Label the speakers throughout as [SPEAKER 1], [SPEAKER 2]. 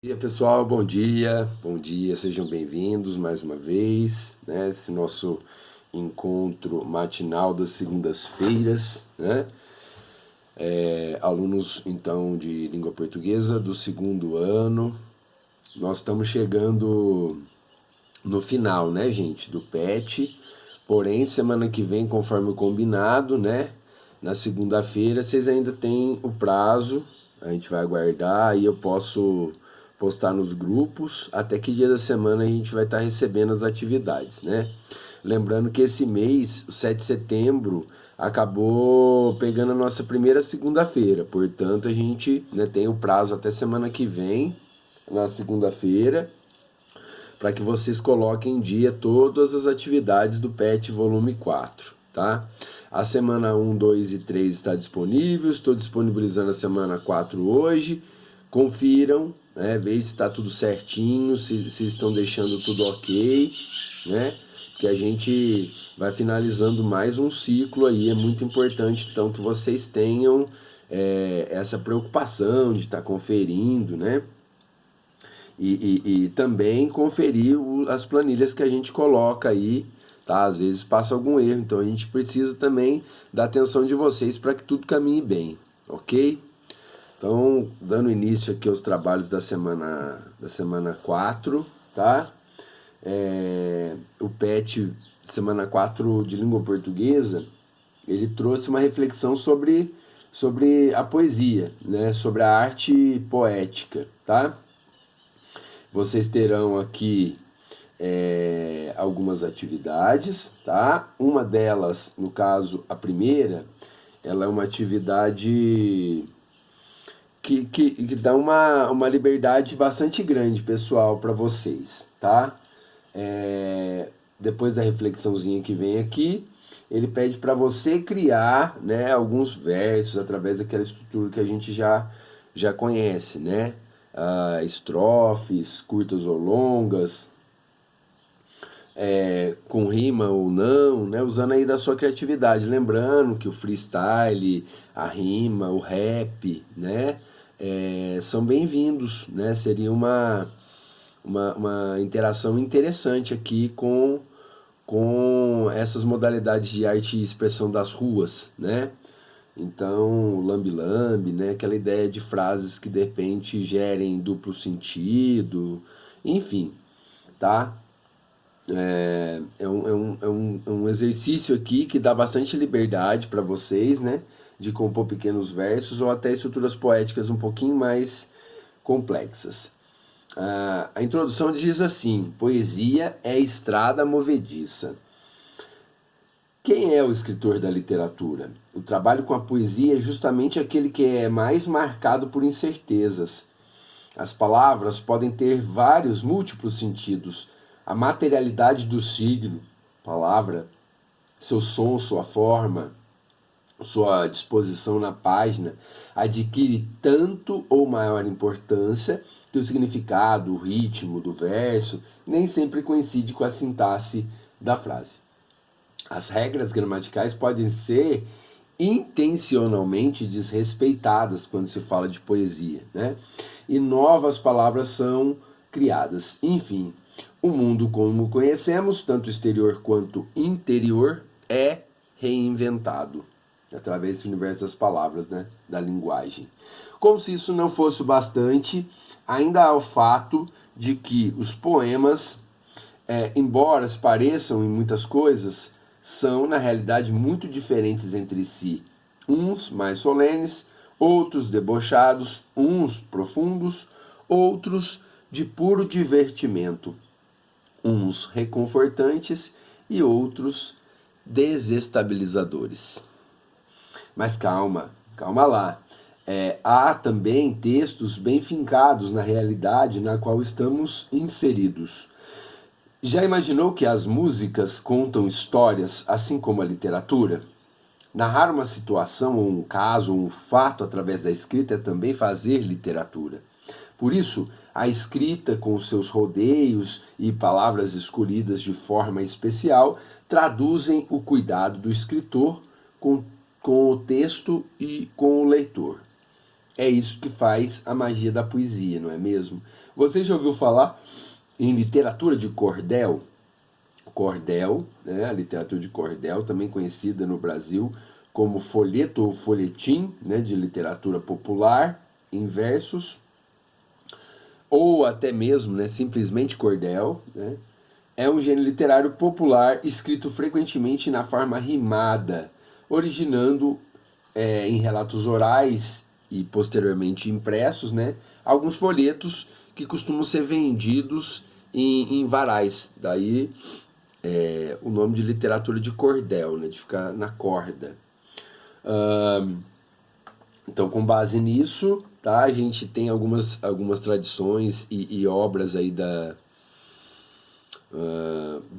[SPEAKER 1] Bom dia, pessoal, bom dia, sejam bem-vindos mais uma vez, né? Esse nosso encontro matinal das segundas-feiras, né? Alunos, então, de língua portuguesa do segundo ano, nós estamos chegando no final, né, gente, do PET, porém, semana que vem, conforme o combinado, né? Na segunda-feira, vocês ainda têm o prazo, a gente vai aguardar, aí eu posso postar nos grupos, até que dia da semana a gente vai estar recebendo as atividades, né? Lembrando que esse mês, o 7 de setembro, acabou pegando a nossa primeira segunda-feira, portanto a gente, né, tem o prazo até semana que vem, na segunda-feira, para que vocês coloquem em dia todas as atividades do PET volume 4, tá? A semana 1, 2 e 3 está disponível, estou disponibilizando a semana 4 hoje. Confiram, né? Vejam se está tudo certinho, se estão deixando tudo ok, né? Que a gente vai finalizando mais um ciclo aí, é muito importante então que vocês tenham essa preocupação de estar conferindo, né? E também conferir as planilhas que a gente coloca aí, tá? Às vezes passa algum erro, então a gente precisa também da atenção de vocês para que tudo caminhe bem, ok? Então, dando início aqui aos trabalhos da semana 4, tá? O PET, semana 4 de língua portuguesa, ele trouxe uma reflexão sobre a poesia, né? Sobre a arte poética, tá? Vocês terão aqui algumas atividades, tá? Uma delas, no caso, a primeira, ela é uma atividade que dá uma liberdade bastante grande, pessoal, para vocês, tá? Depois da reflexãozinha que vem aqui, ele pede para você criar, né, alguns versos através daquela estrutura que a gente já conhece, né? Estrofes, curtas ou longas, com rima ou não, né? Usando aí da sua criatividade. Lembrando que o freestyle, a rima, o rap, né? São bem-vindos, né? Seria uma interação interessante aqui com essas modalidades de arte e expressão das ruas, né? Então, lambe-lambe, né? Aquela ideia de frases que de repente gerem duplo sentido, enfim, tá? É um exercício aqui que dá bastante liberdade para vocês, né? De compor pequenos versos ou até estruturas poéticas um pouquinho mais complexas. A introdução diz assim: poesia é estrada movediça. Quem é o escritor da literatura? O trabalho com a poesia é justamente aquele que é mais marcado por incertezas. As palavras podem ter vários múltiplos sentidos. A materialidade do signo, palavra, seu som, sua forma, sua disposição na página, adquire tanto ou maior importância que o significado, o ritmo do verso nem sempre coincide com a sintaxe da frase. As regras gramaticais podem ser intencionalmente desrespeitadas quando se fala de poesia, né? E novas palavras são criadas. Enfim, o mundo como conhecemos, tanto exterior quanto interior, é reinventado através desse universo das palavras, né? Da linguagem. Como se isso não fosse o bastante, ainda há o fato de que os poemas, embora se pareçam em muitas coisas, são na realidade muito diferentes entre si. Uns mais solenes, outros debochados, uns profundos, outros de puro divertimento, uns reconfortantes e outros desestabilizadores. Mas calma, calma lá. Há também textos bem fincados na realidade na qual estamos inseridos. Já imaginou que as músicas contam histórias assim como a literatura? Narrar uma situação, ou um caso, ou um fato através da escrita é também fazer literatura. Por isso, a escrita, com seus rodeios e palavras escolhidas de forma especial, traduzem o cuidado do escritor com o texto e com o leitor. é isso que faz a magia da poesia, não é mesmo? Você já ouviu falar em literatura de cordel? Cordel, né? A literatura de cordel, também conhecida no Brasil como folheto ou folhetim, né? De literatura popular, em versos, ou até mesmo, né? Simplesmente cordel, né? É um gênero literário popular escrito frequentemente na forma rimada, originando em relatos orais e posteriormente impressos, né, alguns folhetos que costumam ser vendidos em varais. Daí o nome de literatura de cordel, né, de ficar na corda. Então, com base nisso, tá, a gente tem algumas tradições e obras aí da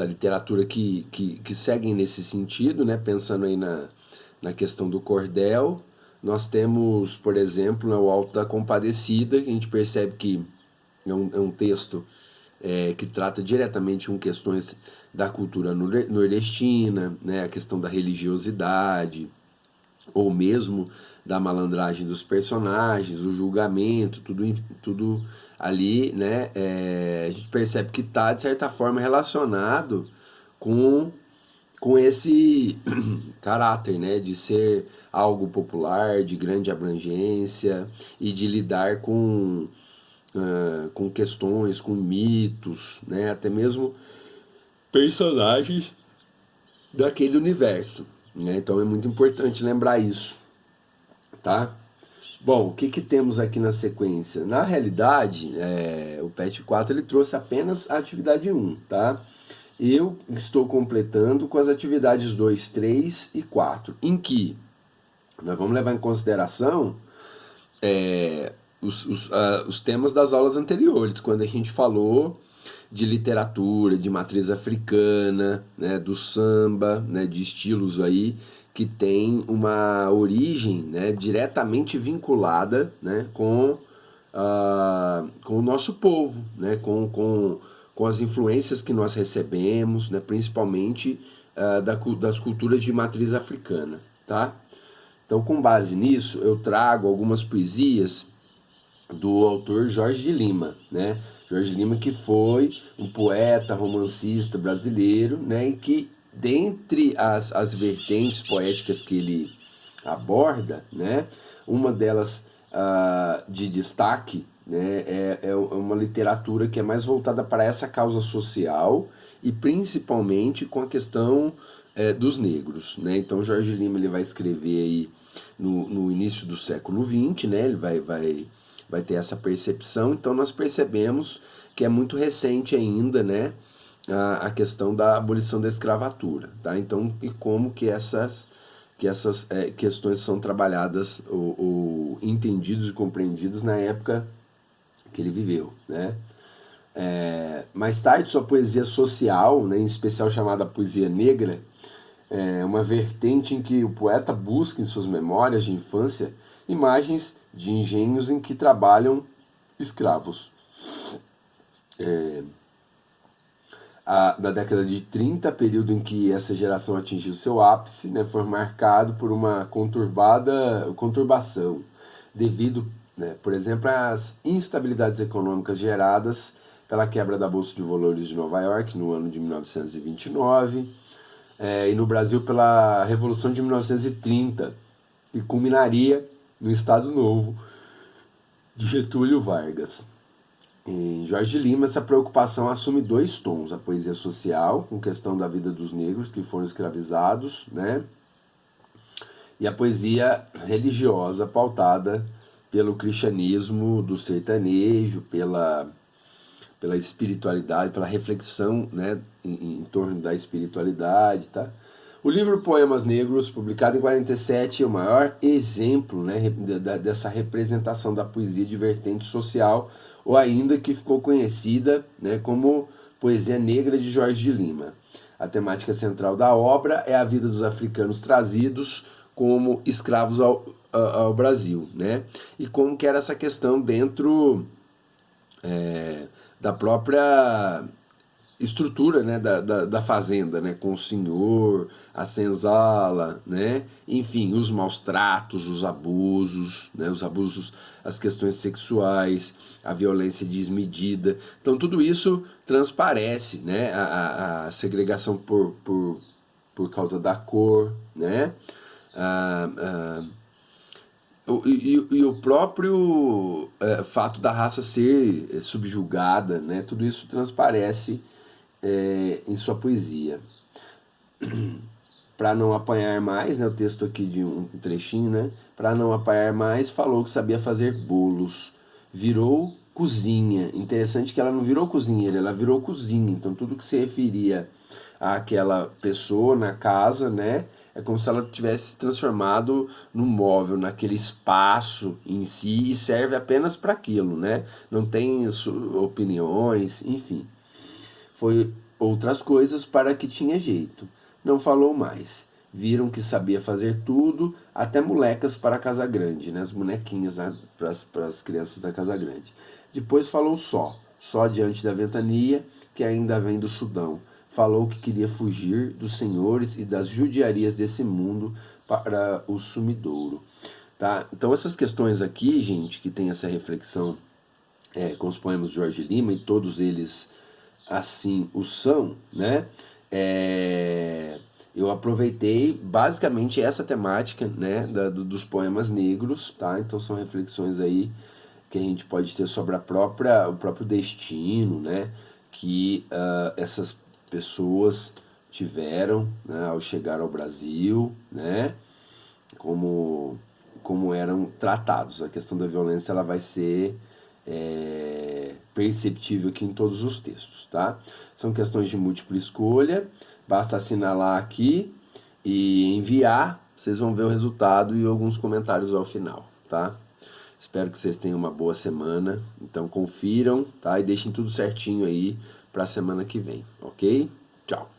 [SPEAKER 1] literatura que seguem nesse sentido, né? Pensando aí na questão do cordel. Nós temos, por exemplo, o Alto da Compadecida, que a gente percebe que é um texto que trata diretamente com questões da cultura nordestina, né? A questão da religiosidade, ou mesmo da malandragem dos personagens, o julgamento, tudo ali, né? A gente percebe que está, de certa forma, relacionado com, com esse caráter, né? De ser algo popular, de grande abrangência e de lidar com questões, com mitos, né? Até mesmo personagens daquele universo, né? Então é muito importante lembrar isso, tá? Bom, o que temos aqui na sequência? Na realidade, o PET 4 ele trouxe apenas a atividade 1, tá? Eu estou completando com as atividades 2, 3 e 4, em que nós vamos levar em consideração os temas das aulas anteriores, quando a gente falou de literatura, de matriz africana, né, do samba, né, de estilos aí que tem uma origem, né, diretamente vinculada, né, com o nosso povo, né, com as influências que nós recebemos, né, principalmente das culturas de matriz africana, tá? Então, com base nisso, eu trago algumas poesias do autor Jorge de Lima, né? Jorge de Lima, que foi um poeta, romancista brasileiro, né? E que, dentre as vertentes poéticas que ele aborda, né? Uma delas de destaque, né? É uma literatura que é mais voltada para essa causa social e principalmente com a questão dos negros, né? Então, Jorge de Lima ele vai escrever aí no início do século XX, né? Ele vai ter essa percepção, então nós percebemos que é muito recente ainda, né, a questão da abolição da escravatura, tá? Então, e como que essas questões são trabalhadas ou entendidas e compreendidas na época que ele viveu, né? Mais tarde, sua poesia social, né, em especial chamada poesia negra, é uma vertente em que o poeta busca em suas memórias de infância imagens de engenhos em que trabalham escravos. Na década de 30, período em que essa geração atingiu seu ápice, né, foi marcado por uma conturbação devido, né, por exemplo, às instabilidades econômicas geradas pela quebra da Bolsa de Valores de Nova York no ano de 1929, e no Brasil pela Revolução de 1930, que culminaria no Estado Novo de Getúlio Vargas. Em Jorge Lima, essa preocupação assume dois tons: a poesia social, com questão da vida dos negros que foram escravizados, né? E a poesia religiosa, pautada pelo cristianismo do sertanejo, pela espiritualidade, pela reflexão, né, em torno da espiritualidade, tá? O livro Poemas Negros, publicado em 47, é o maior exemplo, né, dessa representação da poesia de vertente social, ou ainda que ficou conhecida, né, como Poesia Negra de Jorge de Lima. A temática central da obra é a vida dos africanos trazidos como escravos ao Brasil, né? E como que era essa questão dentro da própria estrutura, né, da fazenda, né, com o senhor, a senzala, né, enfim, os maus tratos, os abusos, né, as questões sexuais, a violência desmedida. Então tudo isso transparece, né, a segregação por causa da cor, né, a, a, e o próprio fato da raça ser subjugada, né, tudo isso transparece em sua poesia. Para não apanhar mais, né, o texto aqui de um trechinho, né, para não apanhar mais, falou que sabia fazer bolos, virou cozinha. Interessante que ela não virou cozinheira, ela virou cozinha. Então tudo que se referia àquela pessoa na casa, né, é como se ela tivesse se transformado no móvel, naquele espaço em si, e serve apenas para aquilo, né? Não tem opiniões, enfim. Foi outras coisas para que tinha jeito. Não falou mais. Viram que sabia fazer tudo, até molecas para a Casa Grande, né? As bonequinhas, né? Para as crianças da Casa Grande. Depois falou só diante da ventania, que ainda vem do Sudão. Falou que queria fugir dos senhores e das judiarias desse mundo para o sumidouro. Tá? Então essas questões aqui, gente, que tem essa reflexão com os poemas de Jorge Lima, e todos eles assim o são, né? Eu aproveitei basicamente essa temática, né, dos poemas negros, tá? Então são reflexões aí que a gente pode ter sobre o próprio destino, né, que essas pessoas tiveram, né, ao chegar ao Brasil, né, como eram tratados. A questão da violência ela vai ser perceptível aqui em todos os textos, tá? São questões de múltipla escolha, basta assinalar aqui e enviar, vocês vão ver o resultado e alguns comentários ao final, tá? Espero que vocês tenham uma boa semana, então confiram, tá? E deixem tudo certinho aí para a semana que vem, ok? Tchau!